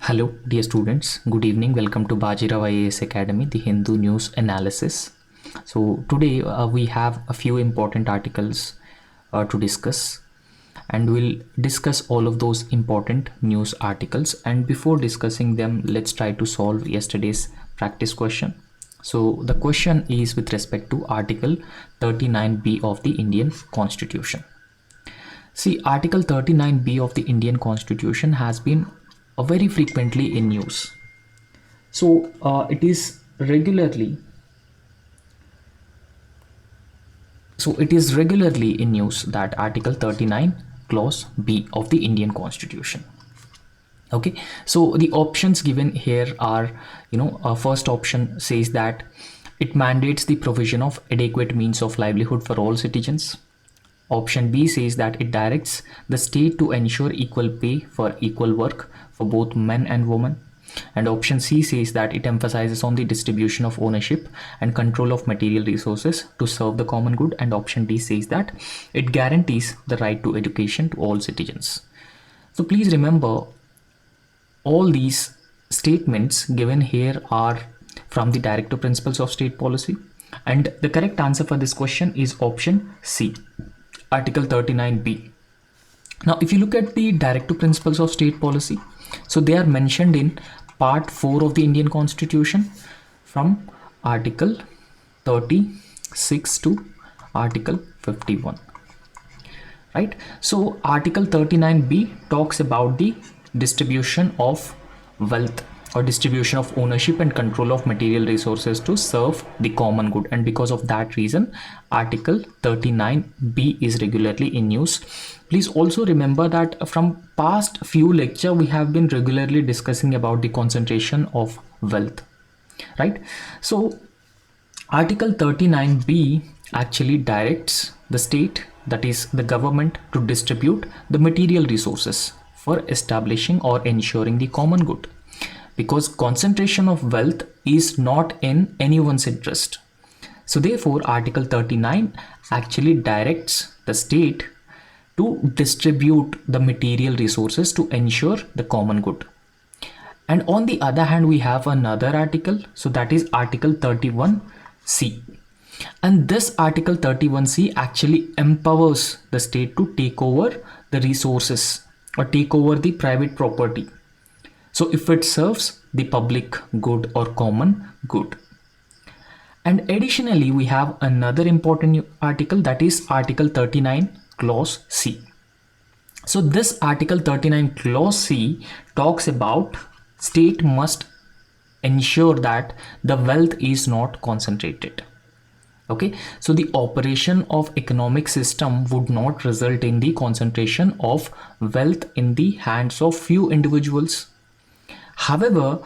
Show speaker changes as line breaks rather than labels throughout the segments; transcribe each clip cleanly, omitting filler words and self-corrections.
Hello, dear students. Good evening. Welcome to BAJIRAO IAS Academy, the Hindu News Analysis. So today we have a few important articles to discuss, and we'll discuss all of those important news articles. And before discussing them, let's try to solve yesterday's practice question. So the question is with respect to Article 39B of the Indian Constitution. See, Article 39B of the Indian Constitution has been very frequently in news. So it is regularly in news that Article 39 Clause B of the Indian Constitution. Okay, so the options given here are, first option says that it mandates the provision of adequate means of livelihood for all citizens. Option B says that it directs the state to ensure equal pay for equal work for both men and women. And option C says that it emphasizes on the distribution of ownership and control of material resources to serve the common good. And option D says that it guarantees the right to education to all citizens. So please remember, all these statements given here are from the Directive Principles of State Policy. And the correct answer for this question is option C. Article 39B. Now, if you look at the Directive Principles of State Policy, so they are mentioned in Part 4 of the Indian Constitution from Article 36 to Article 51. Right? So, Article 39B talks about the distribution of wealth or distribution of ownership and control of material resources to serve the common good, and because of that reason Article 39B is regularly in news. Please also remember that from past few lecture we have been regularly discussing about the concentration of wealth, right? So Article 39B actually directs the state, that is the government, to distribute the material resources for establishing or ensuring the common good, because concentration of wealth is not in anyone's interest. So therefore Article 39 actually directs the state to distribute the material resources to ensure the common good. And on the other hand, we have another article, so that is Article 31C. And this Article 31C actually empowers the state to take over the resources or take over the private property, so if it serves the public good or common good. And additionally, we have another important article, that is Article 39 Clause C. So this Article 39 Clause C talks about state must ensure that the wealth is not concentrated. Okay, so the operation of economic system would not result in the concentration of wealth in the hands of few individuals. However,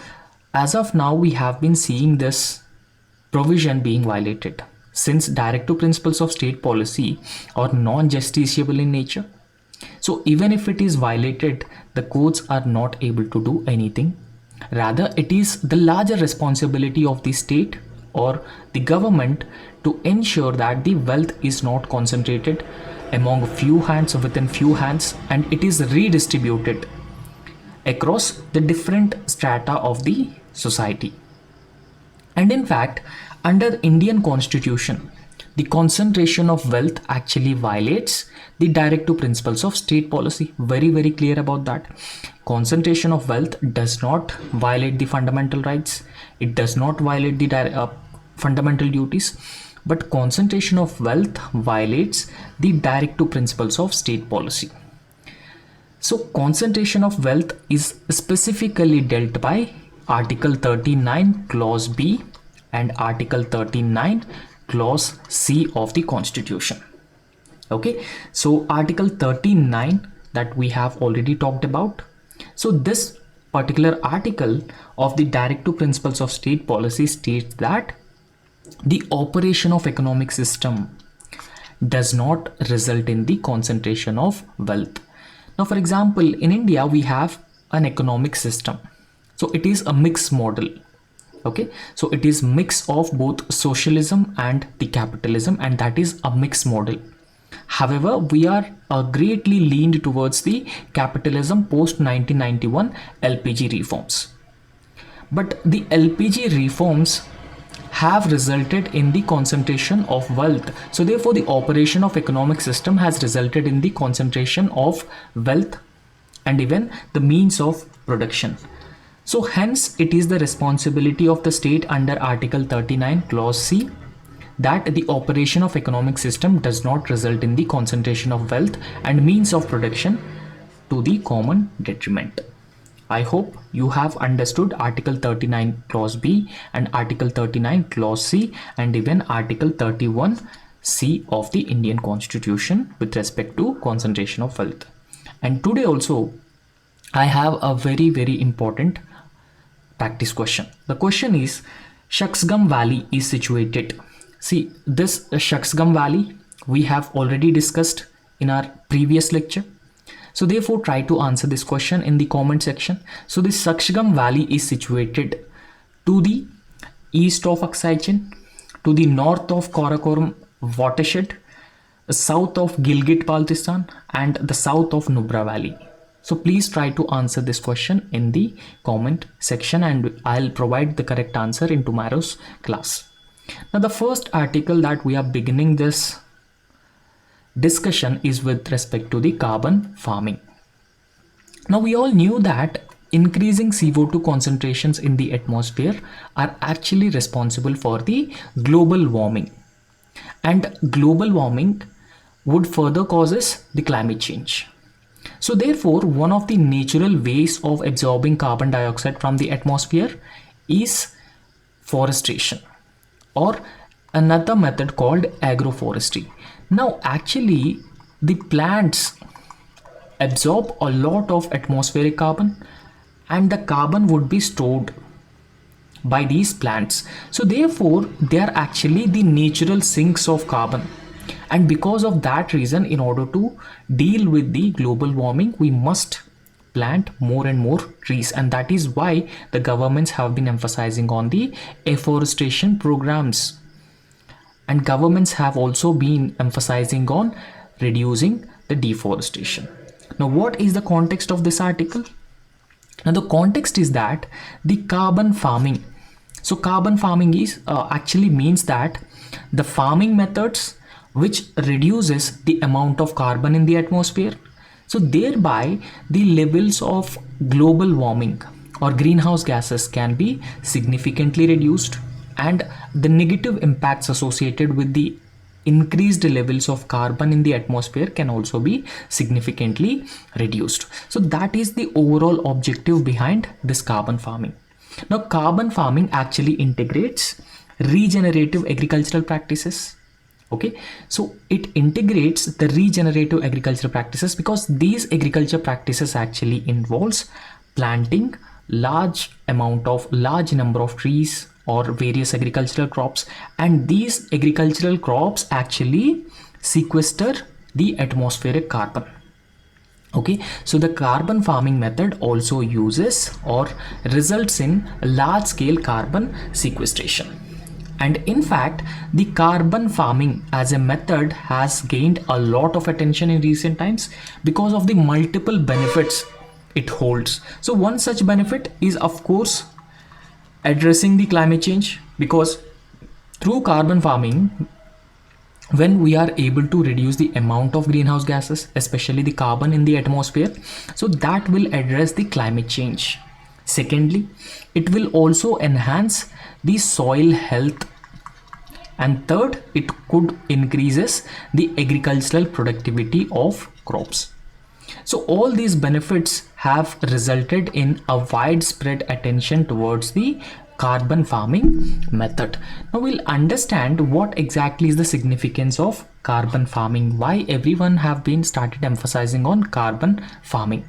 as of now, we have been seeing this provision being violated, since Directive Principles of State Policy are non-justiciable in nature. So even if it is violated, the courts are not able to do anything. Rather, it is the larger responsibility of the state or the government to ensure that the wealth is not concentrated among few hands or within few hands, and it is redistributed across the different strata of the society. And in fact, under Indian Constitution, the concentration of wealth actually violates the Directive Principles of State Policy. Very clear about that. Concentration of wealth does not violate the fundamental rights. It does not violate the fundamental duties. But concentration of wealth violates the Directive Principles of State Policy. So concentration of wealth is specifically dealt by Article 39 Clause B and Article 39 Clause C of the Constitution. Okay, so Article 39 that we have already talked about. So this particular article of the Directive Principles of State Policy states that the operation of economic system does not result in the concentration of wealth. Now, for example, in India, we have an economic system. So it is a mixed model. Okay, so it is mix of both socialism and the capitalism, and that is a mixed model. However, we are greatly leaned towards the capitalism post 1991 LPG reforms. But the LPG reforms have resulted in the concentration of wealth. So therefore, the operation of economic system has resulted in the concentration of wealth and even the means of production. So hence, it is the responsibility of the state under Article 39 Clause C that the operation of economic system does not result in the concentration of wealth and means of production to the common detriment. I hope you have understood Article 39 Clause B and Article 39 Clause C and even Article 31 C of the Indian Constitution with respect to concentration of wealth. And today also I have a very important practice question. The question is, Shaksgam Valley is situated. See, this Shaksgam Valley we have already discussed in our previous lecture. So therefore, try to answer this question in the comment section. So this Shaksgam Valley is situated to the east of Oxygen, to the north of Karakoram watershed, south of Gilgit-Baltistan, and the south of Nubra Valley. So please try to answer this question in the comment section and I'll provide the correct answer in tomorrow's class. Now the first article that we are beginning this discussion is with respect to the carbon farming. Now we all knew that increasing CO2 concentrations in the atmosphere are actually responsible for the global warming, and global warming would further causes the climate change. So therefore, one of the natural ways of absorbing carbon dioxide from the atmosphere is forestation, or another method called agroforestry. Now actually the plants absorb a lot of atmospheric carbon and the carbon would be stored by these plants. So therefore they are actually the natural sinks of carbon, and because of that reason, in order to deal with the global warming, we must plant more and more trees, and that is why the governments have been emphasizing on the afforestation programs, and governments have also been emphasizing on reducing the deforestation. Now what is the context of this article? Now the context is that the carbon farming. So carbon farming is actually means that the farming methods which reduces the amount of carbon in the atmosphere. So thereby the levels of global warming or greenhouse gases can be significantly reduced, and the negative impacts associated with the increased levels of carbon in the atmosphere can also be significantly reduced. So that is the overall objective behind this carbon farming. Now carbon farming actually integrates regenerative agricultural practices. Okay, so it integrates the regenerative agricultural practices because these agriculture practices actually involves planting large number of trees or various agricultural crops, and these agricultural crops actually sequester the atmospheric carbon. Okay, so the carbon farming method also uses or results in large scale carbon sequestration. And in fact, the carbon farming as a method has gained a lot of attention in recent times because of the multiple benefits it holds. So one such benefit is of course addressing the climate change, because through carbon farming, when we are able to reduce the amount of greenhouse gases, especially the carbon in the atmosphere, so that will address the climate change. Secondly, it will also enhance the soil health, and third, it could increases the agricultural productivity of crops. So all these benefits have resulted in a widespread attention towards the carbon farming method. Now we'll understand what exactly is the significance of carbon farming, why everyone have been started emphasizing on carbon farming.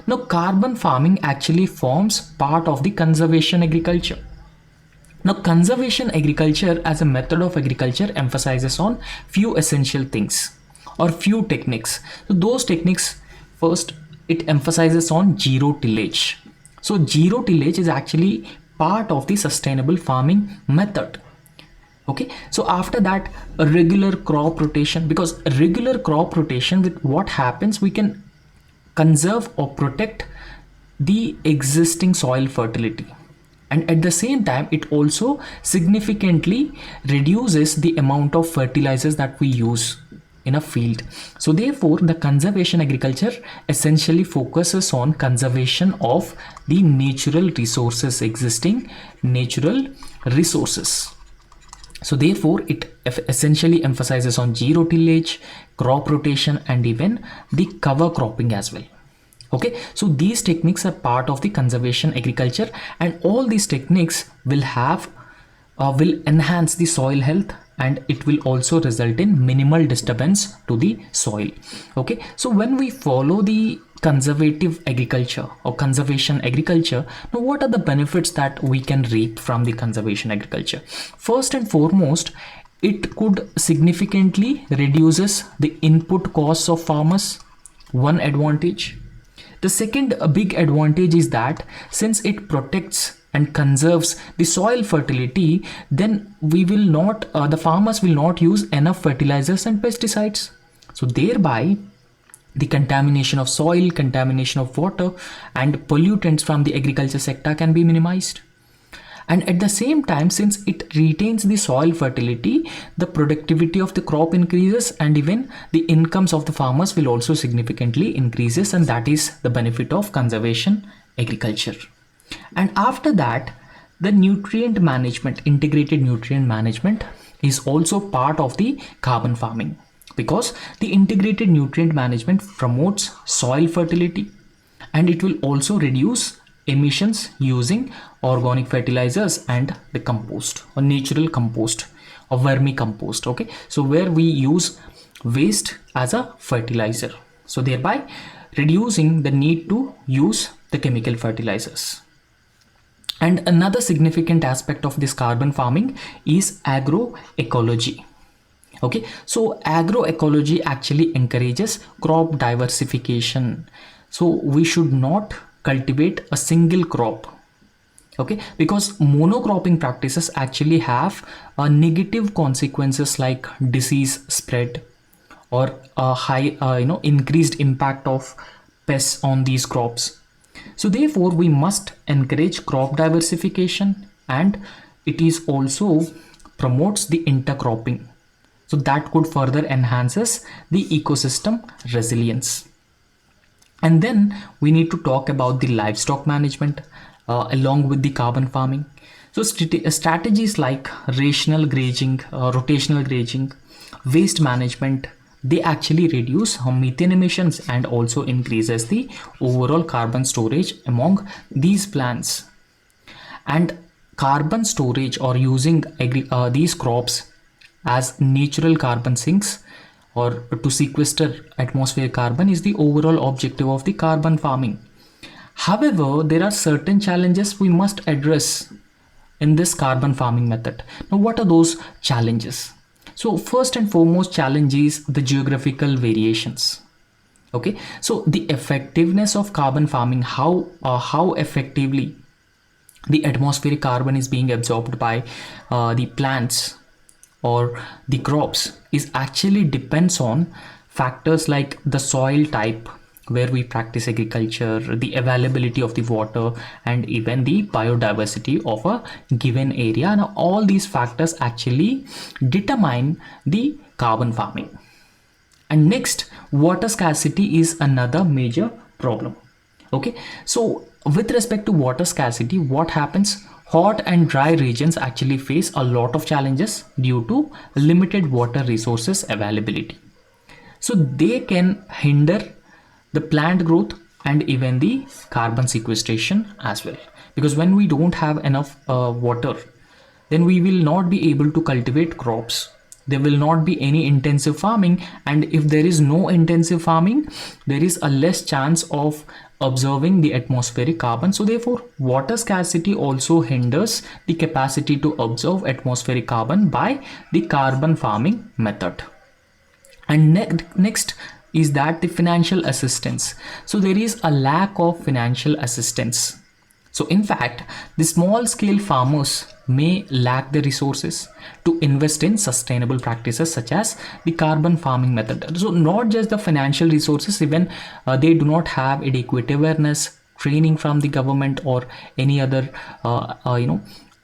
Now carbon farming actually forms part of the conservation agriculture. Now conservation agriculture as a method of agriculture emphasizes on few essential things or few techniques. So those techniques, first it emphasizes on zero tillage. So zero tillage is actually part of the sustainable farming method. Okay, so after that, a regular crop rotation, because regular crop rotation, with what happens, we can conserve or protect the existing soil fertility, and at the same time it also significantly reduces the amount of fertilizers that we use in a field. So therefore the conservation agriculture essentially focuses on conservation of the natural resources, existing natural resources. So therefore it essentially emphasizes on zero tillage, crop rotation, and even the cover cropping as well. Okay, so these techniques are part of the conservation agriculture, and all these techniques will enhance the soil health, and it will also result in minimal disturbance to the soil. Okay, so when we follow the conservative agriculture or conservation agriculture, now what are the benefits that we can reap from the conservation agriculture? First and foremost, it could significantly reduces the input costs of farmers, one advantage. The second big advantage is that since it protects and conserves the soil fertility, then the farmers will not use enough fertilizers and pesticides. So thereby the contamination of soil, contamination of water, and pollutants from the agriculture sector can be minimized. And at the same time, since it retains the soil fertility, the productivity of the crop increases, and even the incomes of the farmers will also significantly increases, and that is the benefit of conservation agriculture. And after that, the nutrient management, integrated nutrient management, is also part of the carbon farming, because the integrated nutrient management promotes soil fertility, and it will also reduce emissions using organic fertilizers and the compost or natural compost or vermicompost. Okay, so where we use waste as a fertilizer, so thereby reducing the need to use the chemical fertilizers. And another significant aspect of this carbon farming is agroecology. Okay, so agroecology actually encourages crop diversification. So we should not cultivate a single crop. Okay, because monocropping practices actually have negative consequences like disease spread or a high increased impact of pests on these crops. So therefore we must encourage crop diversification, and it is also promotes the intercropping, so that could further enhances the ecosystem resilience. And then we need to talk about the livestock management along with the carbon farming. So strategies like rational grazing, rotational grazing, waste management, they actually reduce methane emissions and also increases the overall carbon storage among these plants. And carbon storage, or using these crops as natural carbon sinks or to sequester atmospheric carbon, is the overall objective of the carbon farming. However, there are certain challenges we must address in this carbon farming method. Now, what are those challenges? So first and foremost challenge is the geographical variations. Okay, so the effectiveness of carbon farming, how effectively the atmospheric carbon is being absorbed by the plants or the crops, is actually depends on factors like the soil type where we practice agriculture, the availability of the water, and even the biodiversity of a given area. Now all these factors actually determine the carbon farming. And next, water scarcity is another major problem. Okay, so with respect to water scarcity, what happens? Hot and dry regions actually face a lot of challenges due to limited water resources availability. So they can hinder the plant growth and even the carbon sequestration as well, because when we don't have enough water, then we will not be able to cultivate crops. There will not be any intensive farming, and if there is no intensive farming, there is a less chance of observing the atmospheric carbon. So therefore water scarcity also hinders the capacity to observe atmospheric carbon by the carbon farming method. And next is that the financial assistance. So there is a lack of financial assistance. So in fact, the small scale farmers may lack the resources to invest in sustainable practices such as the carbon farming method. So not just the financial resources, even they do not have adequate awareness, training from the government or any other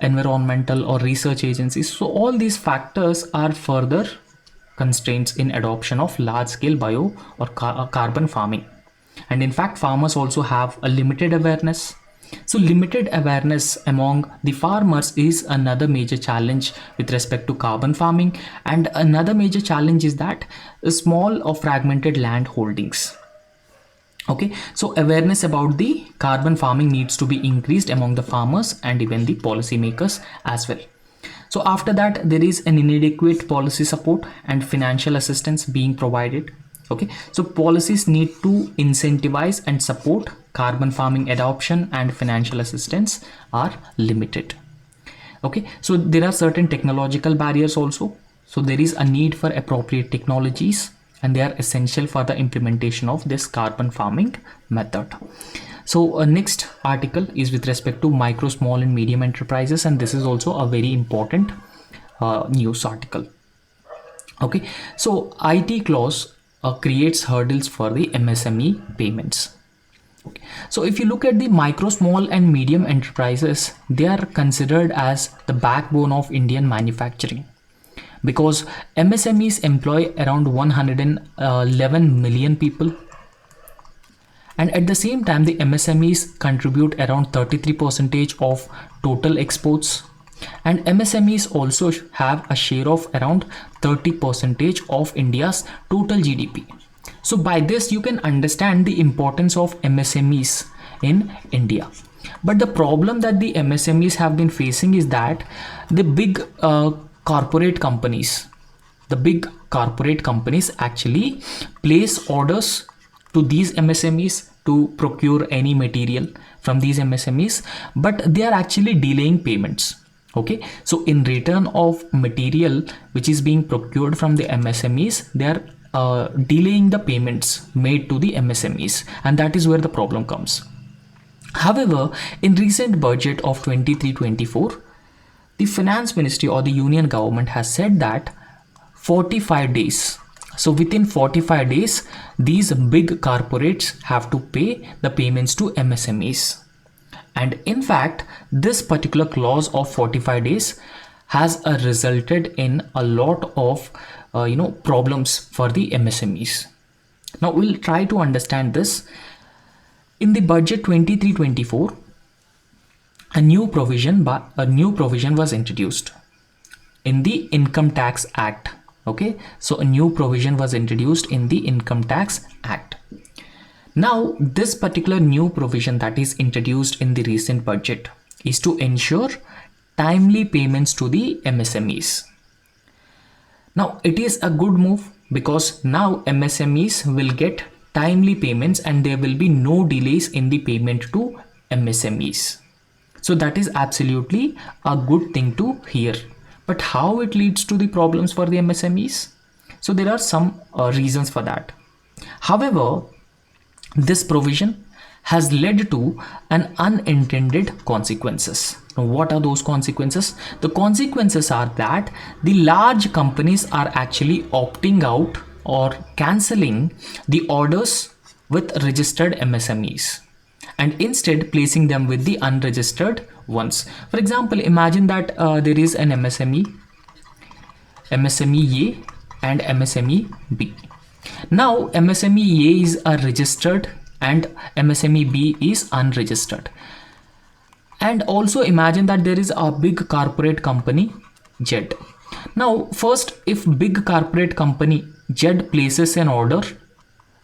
environmental or research agencies. So all these factors are further constraints in adoption of large scale bio or carbon farming. And in fact, farmers also have a limited awareness. So limited awareness among the farmers is another major challenge with respect to carbon farming. And another major challenge is that small or fragmented land holdings. Okay, so awareness about the carbon farming needs to be increased among the farmers and even the policymakers as well. So after that, there is an inadequate policy support and financial assistance being provided. Okay, so policies need to incentivize and support carbon farming adoption, and financial assistance are limited. Okay, so there are certain technological barriers also. So there is a need for appropriate technologies, and they are essential for the implementation of this carbon farming method. So next article is with respect to micro, small and medium enterprises, and this is also a very important news article. Okay, so IT clause creates hurdles for the MSME payments. Okay. So if you look at the micro, small and medium enterprises, they are considered as the backbone of Indian manufacturing, because MSMEs employ around 111 million people, and at the same time the MSMEs contribute around 33% of total exports, and MSMEs also have a share of around 30% of India's total GDP. So by this you can understand the importance of MSMEs in India. But the problem that the MSMEs have been facing is that the big corporate companies actually place orders to these MSMEs to procure any material from these MSMEs, but they are actually delaying payments. Okay, so in return of material which is being procured from the MSMEs, they are delaying the payments made to the MSMEs, and that is where the problem comes. However, in recent budget of 23-24, the finance ministry or the union government has said that 45 days. So within 45 days, these big corporates have to pay the payments to MSMEs. And in fact, this particular clause of 45 days has resulted in a lot of problems for the MSMEs. Now we'll try to understand this. In the budget 23-24, a new provision was introduced in the Income Tax Act. Okay, so a new provision was introduced in the Income Tax Act. Now, this particular new provision that is introduced in the recent budget is to ensure timely payments to the MSMEs. Now, it is a good move because now MSMEs will get timely payments and there will be no delays in the payment to MSMEs. So that is absolutely a good thing to hear. But how it leads to the problems for the MSMEs? So there are some reasons for that. However, this provision has led to an unintended consequences. Now, what are those consequences? The consequences are that the large companies are actually opting out or cancelling the orders with registered MSMEs and instead placing them with the unregistered ones. For example, imagine that there is an MSME A and MSME B. Now MSME A is registered and MSME B is unregistered. And also imagine that there is a big corporate company Z. Now first, if big corporate company Z places an order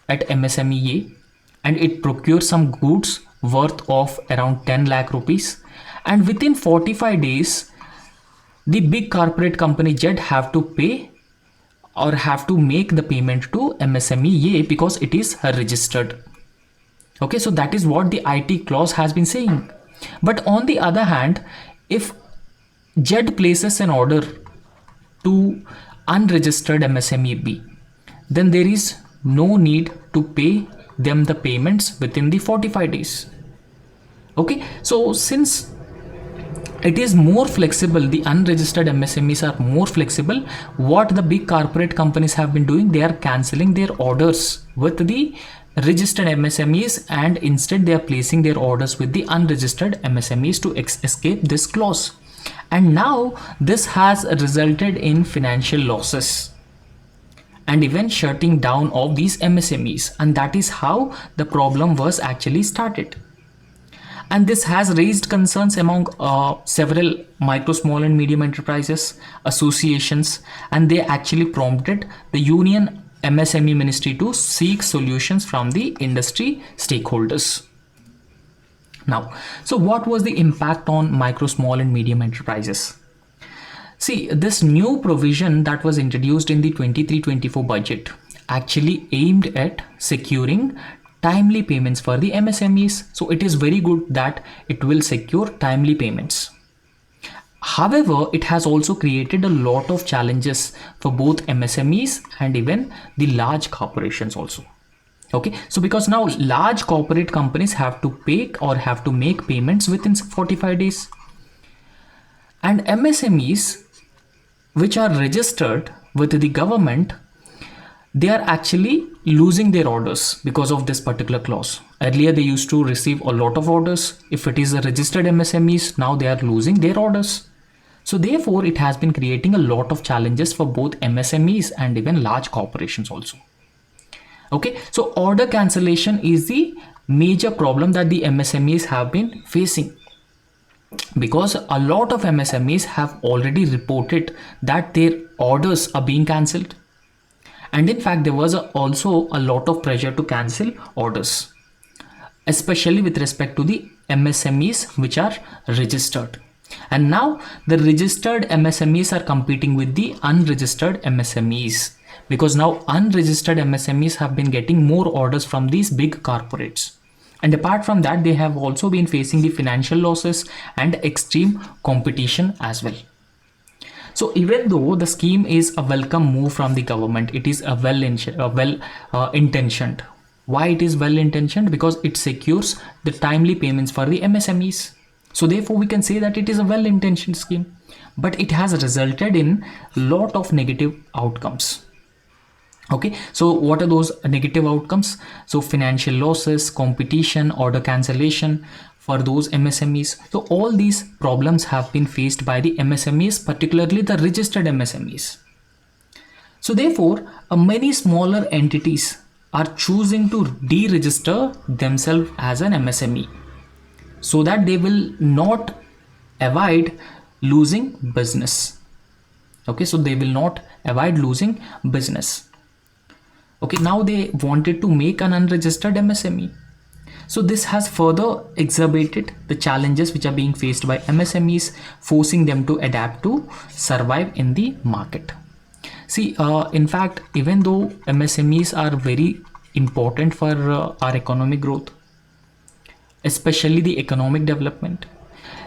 at MSME A and it procures some goods worth of around 10 lakh rupees, and within 45 days the big corporate company Z have to pay or have to make the payment to MSME A because it is registered. Okay, so that is what the IT clause has been saying. But on the other hand, if Z places an order to unregistered MSME B, then there is no need to pay them the payments within the 45 days. Okay, so since it is more flexible. The unregistered MSMEs are more flexible. What the big corporate companies have been doing, they are cancelling their orders with the registered MSMEs, and instead they are placing their orders with the unregistered MSMEs to escape this clause. And now this has resulted in financial losses and even shutting down of these MSMEs, and that is how the problem was actually started. And this has raised concerns among several micro, small and medium enterprises associations, and they actually prompted the Union MSME Ministry to seek solutions from the industry stakeholders. Now, so what was the impact on micro, small and medium enterprises? See, this new provision that was introduced in the 23-24 budget actually aimed at securing timely payments for the MSMEs. So it is very good that it will secure timely payments. However, it has also created a lot of challenges for both MSMEs and even the large corporations also. Okay, so because now large corporate companies have to pay or have to make payments within 45 days, and MSMEs which are registered with the government, they are actually losing their orders because of this particular clause. Earlier they used to receive a lot of orders. If it is a registered MSMEs, now they are losing their orders. So therefore it has been creating a lot of challenges for both MSMEs and even large corporations also. Okay, so order cancellation is the major problem that the MSMEs have been facing, because a lot of MSMEs have already reported that their orders are being cancelled. And in fact, there was also a lot of pressure to cancel orders, especially with respect to the MSMEs which are registered. And now the registered MSMEs are competing with the unregistered MSMEs, because now unregistered MSMEs have been getting more orders from these big corporates. And apart from that, they have also been facing the financial losses and extreme competition as well. So even though the scheme is a welcome move from the government, it is a well-intentioned. Why it is well-intentioned? Because it secures the timely payments for the MSMEs. So therefore we can say that it is a well-intentioned scheme, but it has resulted in a lot of negative outcomes. Okay, so what are those negative outcomes? So financial losses, competition, order cancellation for those MSMEs. So all these problems have been faced by the MSMEs, particularly the registered MSMEs. So therefore, many smaller entities are choosing to deregister themselves as an MSME, so that they will not avoid losing business. Okay, so they will not avoid losing business. Okay, now they wanted to make an unregistered MSME. So this has further exacerbated the challenges which are being faced by MSMEs, forcing them to adapt to survive in the market. See, in fact, even though MSMEs are very important for our economic growth, especially the economic development,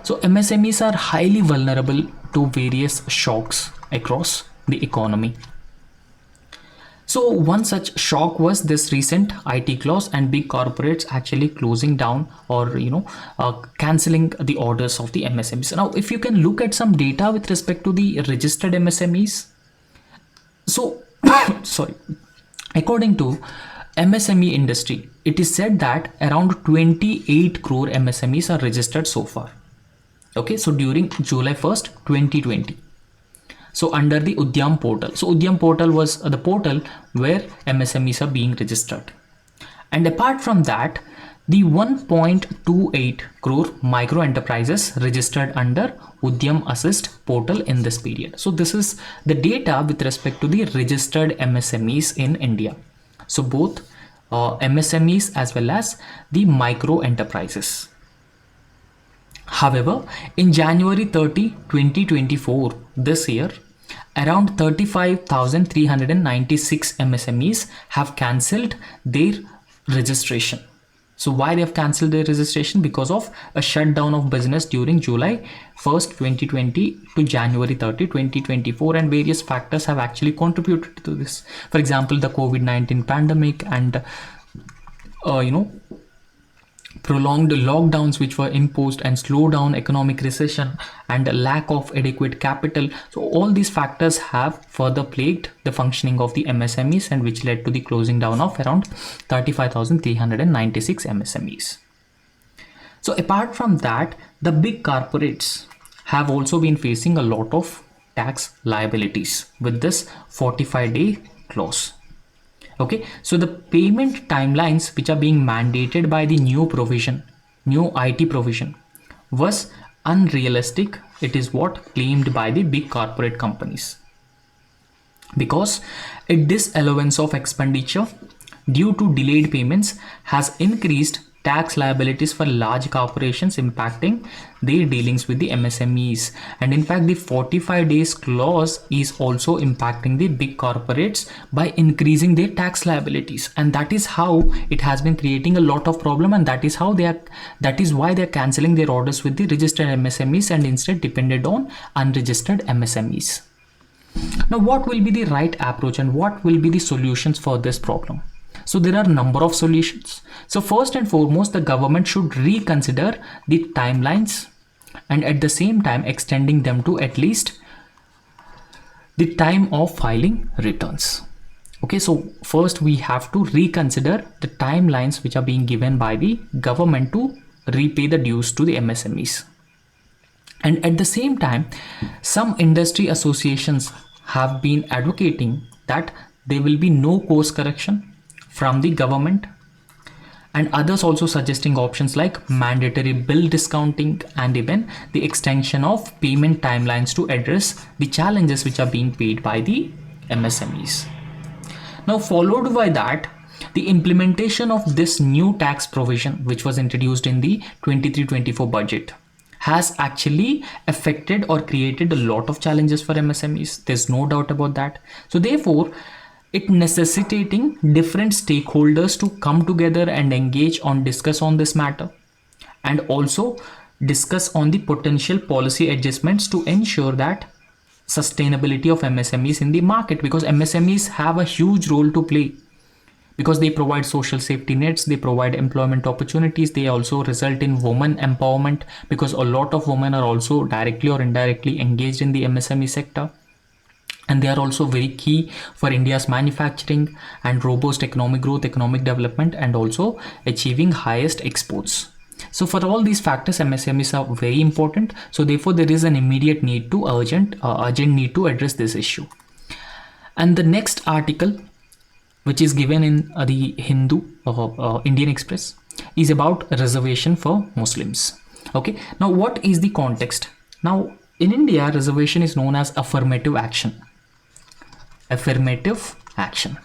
so MSMEs are highly vulnerable to various shocks across the economy. So one such shock was this recent IT clause and big corporates actually closing down or cancelling the orders of the MSMEs. Now, if you can look at some data with respect to the registered MSMEs, so sorry, according to MSME industry, it is said that around 28 crore MSMEs are registered so far. Okay, so during July 1st, 2020. So under the Udyam portal. So Udyam portal was the portal where MSMEs are being registered. And apart from that, the 1.28 crore micro enterprises registered under Udyam Assist portal in this period. So this is the data with respect to the registered MSMEs in India. So both MSMEs as well as the micro enterprises. However, in January 30, 2024, this year, around 35,396 MSMEs have cancelled their registration. So why they have cancelled their registration? Because of a shutdown of business during July 1st, 2020 to January 30, 2024, and various factors have actually contributed to this. For example, the COVID-19 pandemic and prolonged lockdowns which were imposed and slow down economic recession and a lack of adequate capital. So all these factors have further plagued the functioning of the MSMEs, and which led to the closing down of around 35,396 MSMEs. So apart from that, the big corporates have also been facing a lot of tax liabilities with this 45-day clause. Okay, so the payment timelines which are being mandated by the new IT provision, was unrealistic. It is what claimed by the big corporate companies, because a disallowance of expenditure due to delayed payments has increased tax liabilities for large corporations, impacting their dealings with the MSMEs. And in fact, the 45 days clause is also impacting the big corporates by increasing their tax liabilities, and that is how it has been creating a lot of problem, and that is why they are cancelling their orders with the registered MSMEs and instead depended on unregistered MSMEs. Now, what will be the right approach and what will be the solutions for this problem? So there are a number of solutions. So first and foremost, the government should reconsider the timelines and at the same time extending them to at least the time of filing returns. Okay, so first we have to reconsider the timelines which are being given by the government to repay the dues to the MSMEs. And at the same time, some industry associations have been advocating that there will be no course correction from the government, and others also suggesting options like mandatory bill discounting and even the extension of payment timelines to address the challenges which are being paid by the MSMEs. Now, followed by that, the implementation of this new tax provision which was introduced in the 23-24 budget has actually affected or created a lot of challenges for MSMEs. There's no doubt about that. So therefore, it necessitating different stakeholders to come together and engage on discuss on this matter, and also discuss on the potential policy adjustments to ensure that sustainability of MSMEs in the market, because MSMEs have a huge role to play, because they provide social safety nets, they provide employment opportunities, they also result in women empowerment, because a lot of women are also directly or indirectly engaged in the MSME sector. And they are also very key for India's manufacturing and robust economic growth, economic development, and also achieving highest exports. So for all these factors, MSMEs are very important. So therefore, there is an immediate need to urgent need to address this issue. And the next article, which is given in the Hindu Indian Express, is about reservation for Muslims. Okay. Now, what is the context? Now, in India, reservation is known as affirmative action. Affirmative action.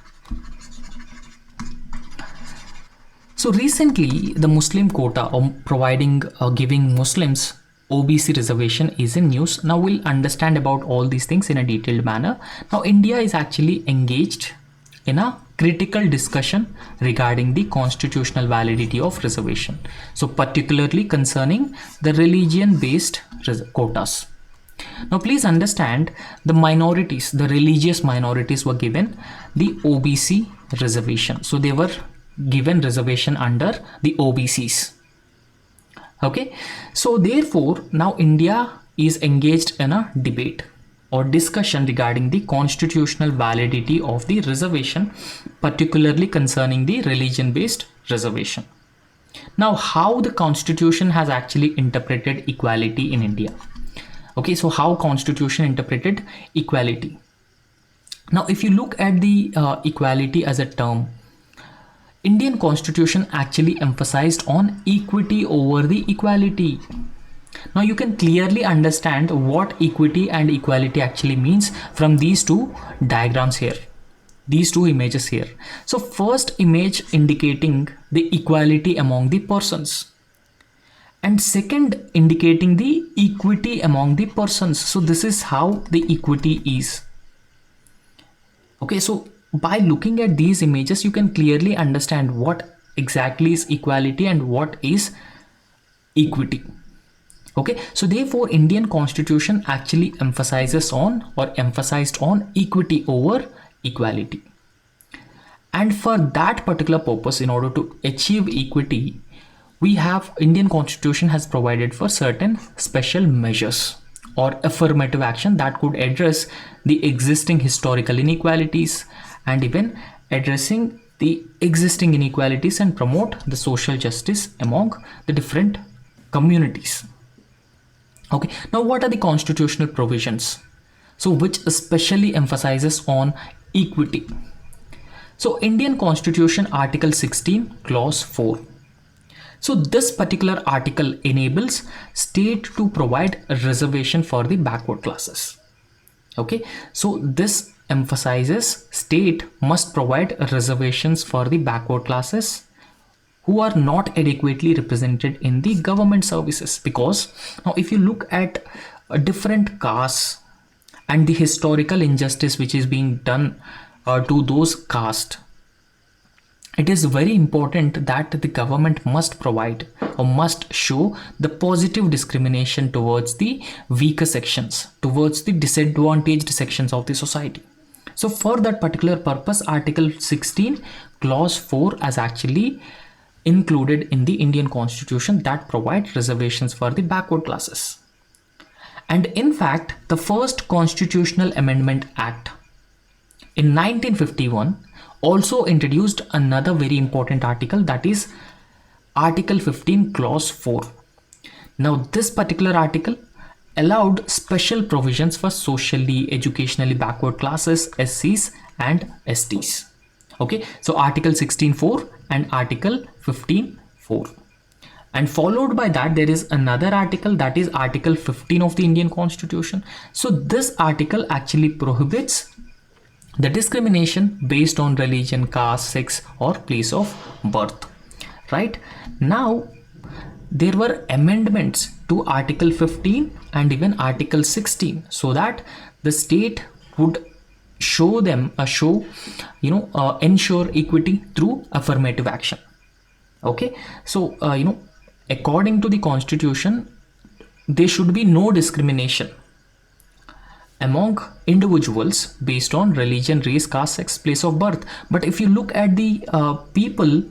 So recently, the Muslim quota of giving Muslims OBC reservation is in news. Now we'll understand about all these things in a detailed manner. Now India is actually engaged in a critical discussion regarding the constitutional validity of reservation. So particularly concerning the religion-based quotas. Now please understand, the minorities, the religious minorities were given the OBC reservation. So they were given reservation under the OBCs. Okay. So therefore, now India is engaged in a debate or discussion regarding the constitutional validity of the reservation, particularly concerning the religion-based reservation. Now, how the constitution has actually interpreted equality in India. Okay, so how constitution interpreted equality. Now, if you look at the equality as a term, Indian constitution actually emphasized on equity over the equality. Now you can clearly understand what equity and equality actually means from these two diagrams here, these two images here. So first image indicating the equality among the persons, and second indicating the equity among the persons. So this is how the equity is. Okay, so by looking at these images, you can clearly understand what exactly is equality and what is equity. Okay, so therefore Indian constitution actually emphasized on equity over equality. And for that particular purpose, in order to achieve equity, we have Indian Constitution has provided for certain special measures or affirmative action that could address the existing historical inequalities and even addressing the existing inequalities and promote the social justice among the different communities. Okay, now what are the constitutional provisions? So which especially emphasizes on equity. So Indian Constitution Article 16 Clause 4. So this particular article enables state to provide a reservation for the backward classes. Okay, so this emphasizes state must provide reservations for the backward classes who are not adequately represented in the government services. Because now if you look at different castes and the historical injustice which is being done to those castes, it is very important that the government must provide or must show the positive discrimination towards the weaker sections, towards the disadvantaged sections of the society. So for that particular purpose, Article 16 Clause 4 is actually included in the Indian Constitution that provide reservations for the backward classes. And in fact, the first Constitutional Amendment Act in 1951 also introduced another very important article, that is Article 15 Clause 4. Now this particular article allowed special provisions for socially, educationally backward classes, SCs and STs. Okay, so Article 16.4 and Article 15.4. And followed by that there is another article, that is Article 15 of the Indian Constitution. So this article actually prohibits the discrimination based on religion, caste, sex or place of birth. Right now there were amendments to Article 15 and even Article 16 so that the state would ensure equity through affirmative action. Okay, so according to the Constitution, there should be no discrimination among individuals based on religion, race, caste, sex, place of birth. But if you look at the people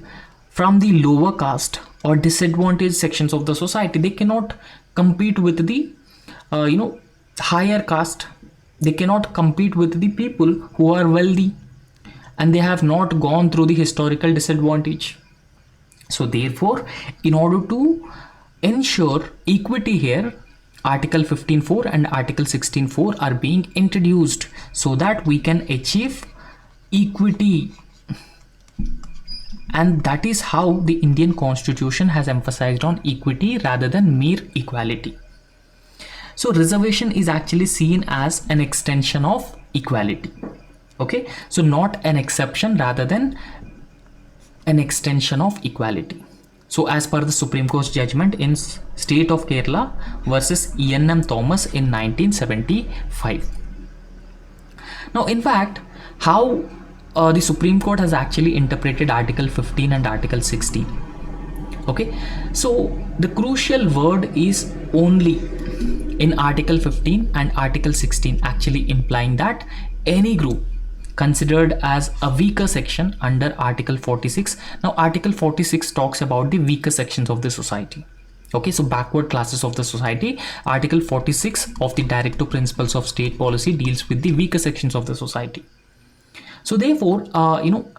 from the lower caste or disadvantaged sections of the society, they cannot compete with the higher caste. They cannot compete with the people who are wealthy and they have not gone through the historical disadvantage. So therefore, in order to ensure equity here, Article 15.4 and Article 16.4 are being introduced so that we can achieve equity. And that is how the Indian Constitution has emphasized on equity rather than mere equality. So reservation is actually seen as an extension of equality. Okay, so not an exception rather than an extension of equality. So as per the Supreme Court's judgment in State of Kerala versus E.N.M. Thomas in 1975. Now in fact, how the Supreme Court has actually interpreted Article 15 and Article 16. Okay, so the crucial word is only in Article 15 and Article 16, actually implying that any group considered as a weaker section under Article 46. Now Article 46 talks about the weaker sections of the society. Okay, so backward classes of the society. Article 46 of the Directive Principles of State Policy deals with the weaker sections of the society. So therefore,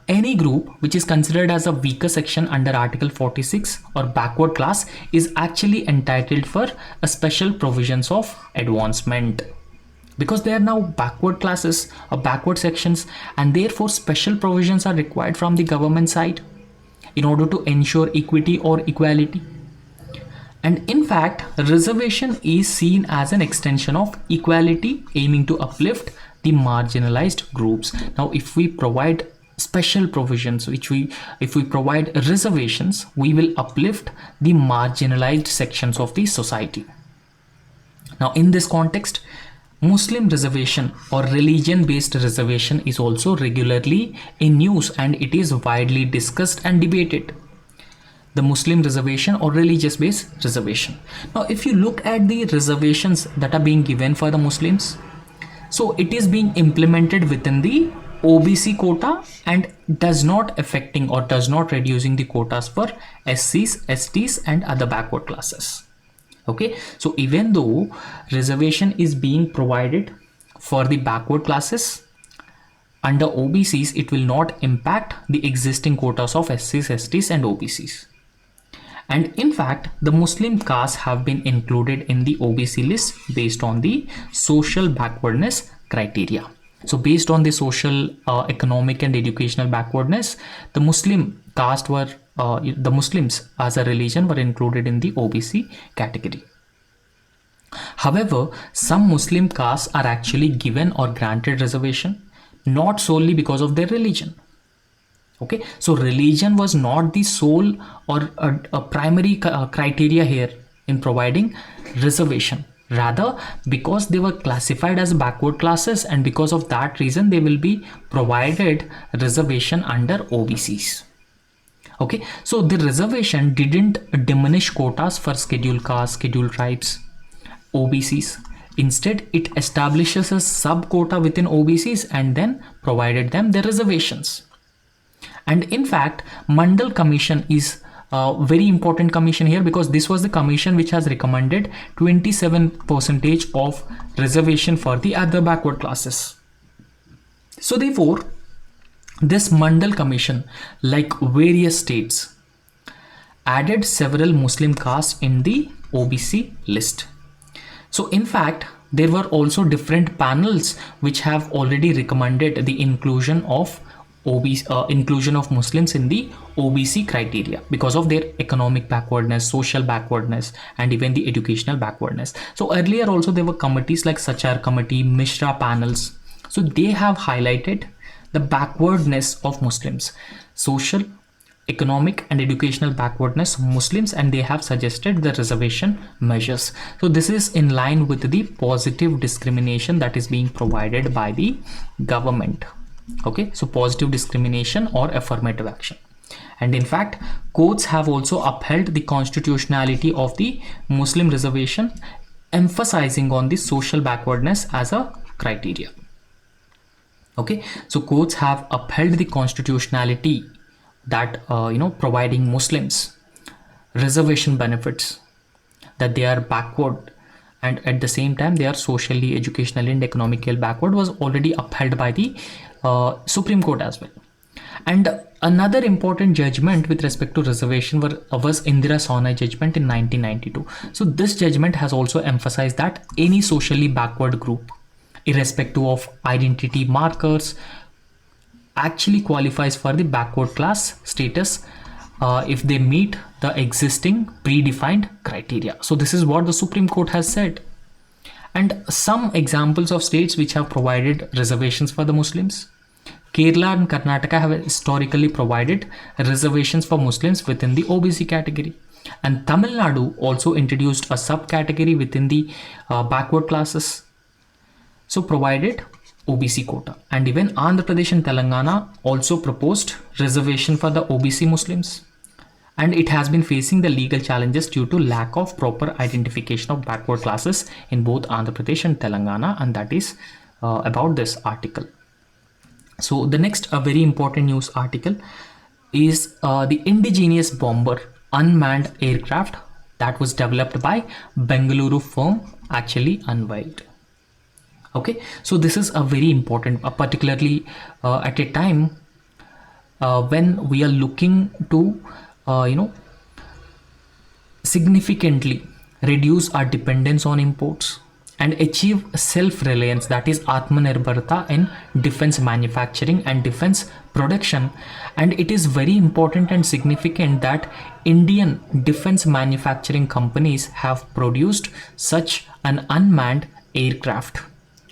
any group which is considered as a weaker section under Article 46 or backward class is actually entitled for a special provisions of advancement, because they are now backward classes or backward sections, and therefore special provisions are required from the government side in order to ensure equity or equality. And in fact, reservation is seen as an extension of equality, aiming to uplift the marginalized groups. Now if we provide special provisions, if we provide reservations, we will uplift the marginalized sections of the society. Now in this context, Muslim reservation or religion-based reservation is also regularly in news and it is widely discussed and debated. The Muslim reservation or religious-based reservation. Now, if you look at the reservations that are being given for the Muslims, so it is being implemented within the OBC quota and does not affecting or does not reducing the quotas for SCs, STs and other backward classes. Okay, so even though reservation is being provided for the backward classes, under OBCs it will not impact the existing quotas of SCs, STs and OBCs. And in fact, the Muslim castes have been included in the OBC list based on the social backwardness criteria. So based on the social, economic and educational backwardness, the Muslim caste were, the Muslims as a religion were included in the OBC category. However, some Muslim castes are actually given or granted reservation not solely because of their religion. Okay, so religion was not the sole or a primary criteria here in providing reservation. Rather, because they were classified as backward classes, and because of that reason they will be provided reservation under OBCs. Okay, so the reservation didn't diminish quotas for scheduled castes, scheduled tribes, OBCs. Instead, it establishes a sub quota within OBCs and then provided them the reservations. And in fact, Mandal Commission is a very important commission here, because this was the commission which has recommended 27% of reservation for the other backward classes. So therefore, this Mandal Commission, like various states, added several Muslim castes in the OBC list. So in fact, there were also different panels which have already recommended the inclusion of inclusion of Muslims in the OBC criteria because of their economic backwardness, social backwardness, and even the educational backwardness. So earlier also there were committees like Sachar Committee, Mishra panels. So they have highlighted the backwardness of Muslims, social, economic and educational backwardness of Muslims, and they have suggested the reservation measures. So this is in line with the positive discrimination that is being provided by the government. Okay, so positive discrimination or affirmative action. And in fact, courts have also upheld the constitutionality of the Muslim reservation, emphasizing on the social backwardness as a criteria. Okay, so courts have upheld the constitutionality that providing Muslims reservation benefits, that they are backward and at the same time they are socially, educationally and economically backward, was already upheld by the Supreme Court as well. And another important judgment with respect to reservation was Indira Sonai judgment in 1992. So this judgment has also emphasized that any socially backward group, irrespective of identity markers, actually qualifies for the backward class status if they meet the existing predefined criteria. So this is what the Supreme Court has said. And some examples of states which have provided reservations for the Muslims: Kerala and Karnataka have historically provided reservations for Muslims within the OBC category. And Tamil Nadu also introduced a subcategory within the backward classes, so provided OBC quota. And even Andhra Pradesh and Telangana also proposed reservation for the OBC Muslims. And it has been facing the legal challenges due to lack of proper identification of backward classes in both Andhra Pradesh and Telangana, and that is about this article. So the next very important news article is the indigenous bomber unmanned aircraft that was developed by Bengaluru firm actually unveiled. Okay, so this is a very important, particularly at a time when we are looking to significantly reduce our dependence on imports and achieve self-reliance, that is Atmanirbharta, in defense manufacturing and defense production. And it is very important and significant that Indian defense manufacturing companies have produced such an unmanned aircraft.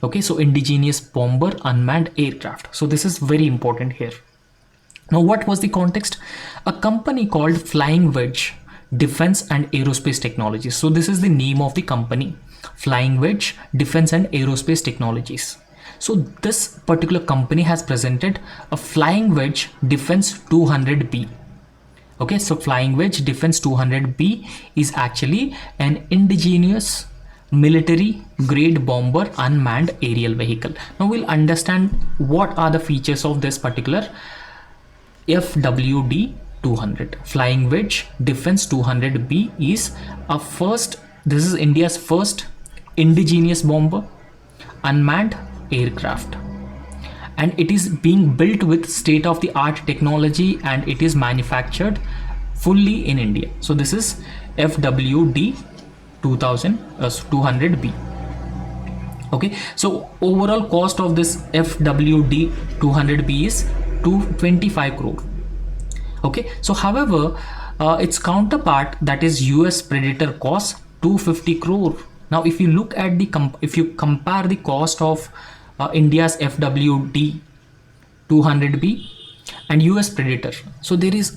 Okay, so indigenous bomber unmanned aircraft. So this is very important here. Now, what was the context? A company called Flying Wedge Defense and Aerospace Technologies. So this is the name of the company, Flying Wedge Defense and Aerospace Technologies. So this particular company has presented a Flying Wedge Defense 200B. Okay, so Flying Wedge Defense 200B is actually an indigenous military grade bomber unmanned aerial vehicle. Now we'll understand what are the features of this particular FWD 200. Flying Wedge Defense 200B is this is India's first indigenous bomber unmanned aircraft, and it is being built with state-of-the-art technology, and it is manufactured fully in India. So this is FWD 200B. Okay, so overall cost of this FWD 200B is 225 crore. Okay, so however, its counterpart, that is US Predator, costs 250 crore. Now if you look at if you compare the cost of India's FWD 200B and US Predator, so there is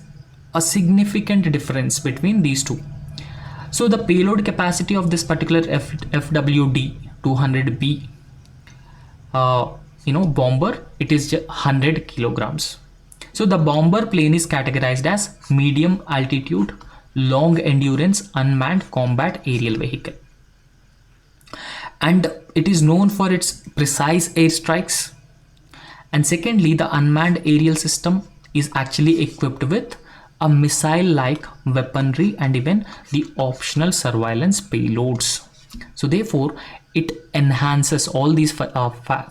a significant difference between these two. So the payload capacity of this particular FWD 200B bomber, it is just 100 kilograms. So the bomber plane is categorized as medium altitude, long endurance unmanned combat aerial vehicle, and it is known for its precise airstrikes. And secondly, the unmanned aerial system is actually equipped with a missile-like weaponry and even the optional surveillance payloads. So therefore, it enhances all these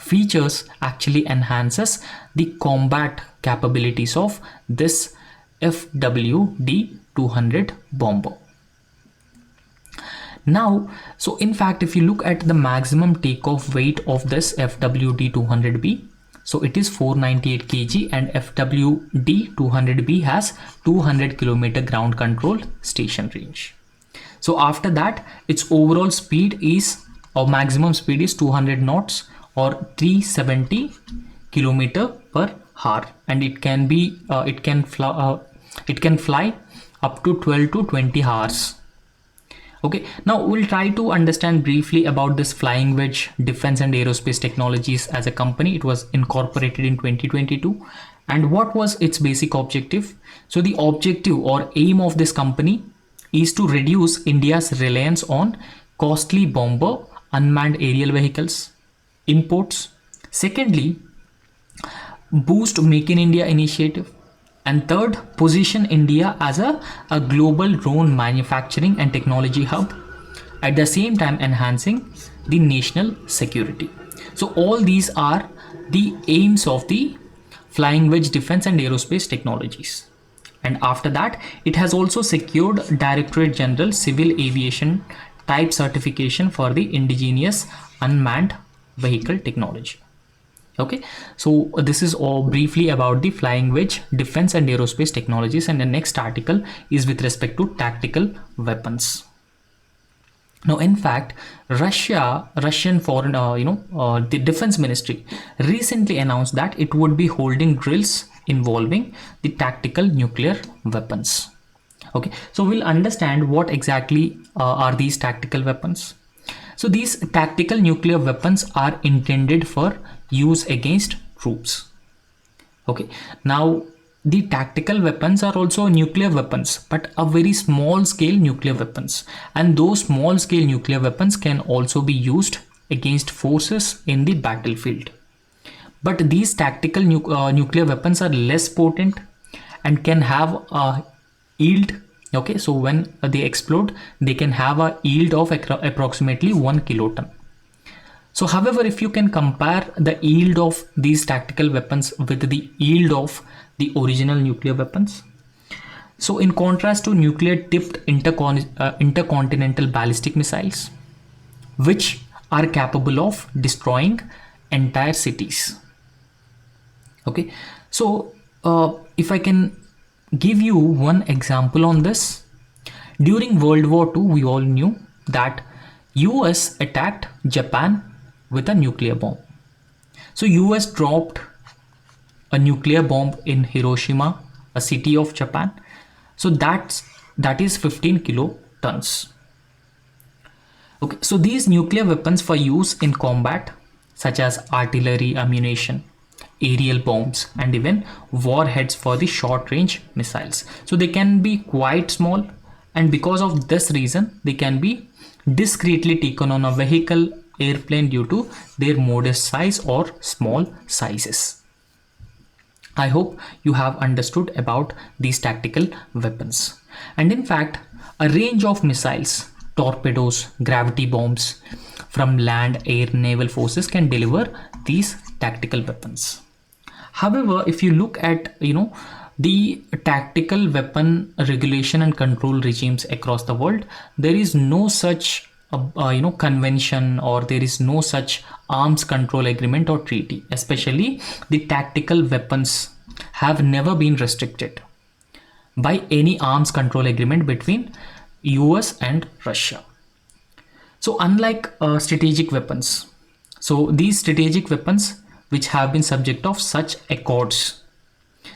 features, actually enhances the combat capabilities of this FWD 200 bomber. Now, so in fact, if you look at the maximum takeoff weight of this FWD 200B, so it is 498 kg, and FWD 200B has 200 km ground control station range. So after that, its overall speed is, or maximum speed is 200 knots or 370 km per hour, and it can be it can fly up to 12 to 20 hours. Okay, now we'll try to understand briefly about this Flying Wedge Defense and Aerospace Technologies as a company. It was incorporated in 2022, and what was its basic objective? So the objective or aim of this company is to reduce India's reliance on costly bomber unmanned aerial vehicles imports. Secondly, boost Make in India initiative. And third, position India as a global drone manufacturing and technology hub, at the same time enhancing the national security. So all these are the aims of the Flying Wedge Defense and Aerospace Technologies. And after that, it has also secured Directorate General Civil Aviation type certification for the indigenous unmanned vehicle technology. Okay, so this is all briefly about the Flying Wedge Defense and Aerospace Technologies, and the next article is with respect to tactical weapons. Now, in fact, Russian foreign, the Defense Ministry recently announced that it would be holding drills involving the tactical nuclear weapons. Okay, so we'll understand what exactly are these tactical weapons. So these tactical nuclear weapons are intended for use against troops. Okay, now the tactical weapons are also nuclear weapons, but a very small scale nuclear weapons, and those small scale nuclear weapons can also be used against forces in the battlefield. But these tactical nuclear weapons are less potent and can have a yield. Okay, so when they explode, they can have a yield of approximately 1 kiloton. So however, if you can compare the yield of these tactical weapons with the yield of the original nuclear weapons, so in contrast to nuclear tipped intercontinental ballistic missiles, which are capable of destroying entire cities. Okay, so if I can give you one example on this, during World War II, we all knew that US attacked Japan with a nuclear bomb. So US dropped a nuclear bomb in Hiroshima, a city of Japan. So that is 15 kilotons. Okay, so these nuclear weapons for use in combat, such as artillery ammunition, aerial bombs, and even warheads for the short range missiles. So they can be quite small and because of this reason they can be discreetly taken on a vehicle, airplane, due to their modest size or small sizes. I hope you have understood about these tactical weapons. And in fact, a range of missiles, torpedoes, gravity bombs from land, air, naval forces can deliver these tactical weapons. However, if you look at the tactical weapon regulation and control regimes across the world, there is no such convention, or there is no such arms control agreement or treaty. Especially the tactical weapons have never been restricted by any arms control agreement between US and Russia. So unlike strategic weapons, so these strategic weapons which have been subject of such accords.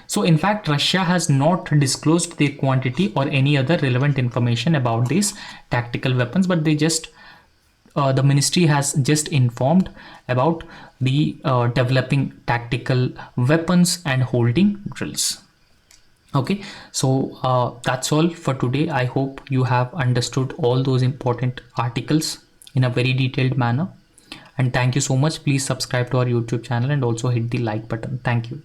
So in fact, Russia has not disclosed their quantity or any other relevant information about these tactical weapons, but they just the ministry has just informed about the developing tactical weapons and holding drills. Okay, so that's all for today. I hope you have understood all those important articles in a very detailed manner. And thank you so much. Please subscribe to our YouTube channel and also hit the like button. Thank you.